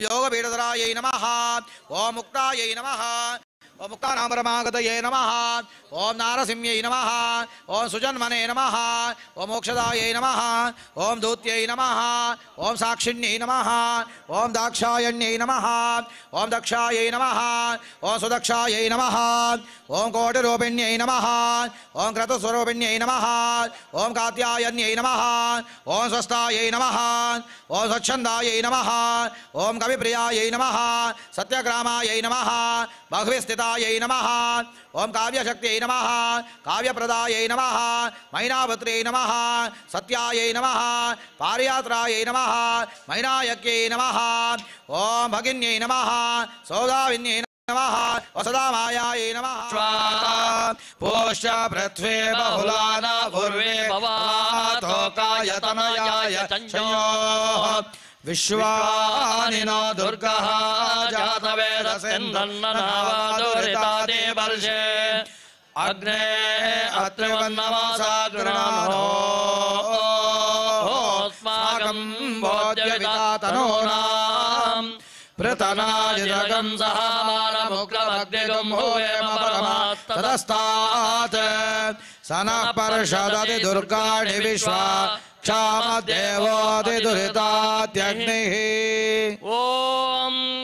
योगपीठधरायै नमः। ओम मुक्तायै नमः। ओम मुक्तानामरमागतये नमः। ओम नारसिंह्यै नमः। ओम सुजन्मने नमः। ओम मोक्षदायै नमः। ओम दूत्यै नमः। ओम साक्षिण्यै नमः। ओम दाक्षायण्यै नमः। ओम दक्षायै नमः। ओम सुदक्षायै नमः। ओम कोटिरूपिण्यै नमः। ओम क्रतुस्वरूपिण्यै नमः। ओम कात्यायन्यै नमः। ओम स्वस्थायै नमः। ओम स्वच्छन्दायै नमः। ओम कविप्रियायै नमः। सत्यग्रामायै नमः। बाहुस्थितायै नमः। ओम काव्यशक्त्यै नमः। काव्यप्रदायै नमः। मैनापुत्र्यै नमः। सत्यायै नमः। पारियात्रायै नमः। मैनायक्यै नमः। ओम भगिन्यै नमः। सौदाविन्यै नमः। वसुधामायायै नमः। पोष्य पृथ्वी बहुलाना पूर्वे भवातोकायतनयाय चञ्चयोः विश्वानिनो दुर्गः जातवेदस्कन्दन्ननावादुरितादे वर्षे अग्ने अत्रिवन्नमासा गृणानोस्माकं बोध्यवितातनूनाम् प्रतनाय जगं सहामानमुग्रमग्निगं हुवेम परमात्तदस्तात् सनः पर्षदति दुर्गाणि विश्वा क्षामदेवोऽतिदुरितात्यग्निः। ॐ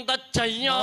तच्छय्यो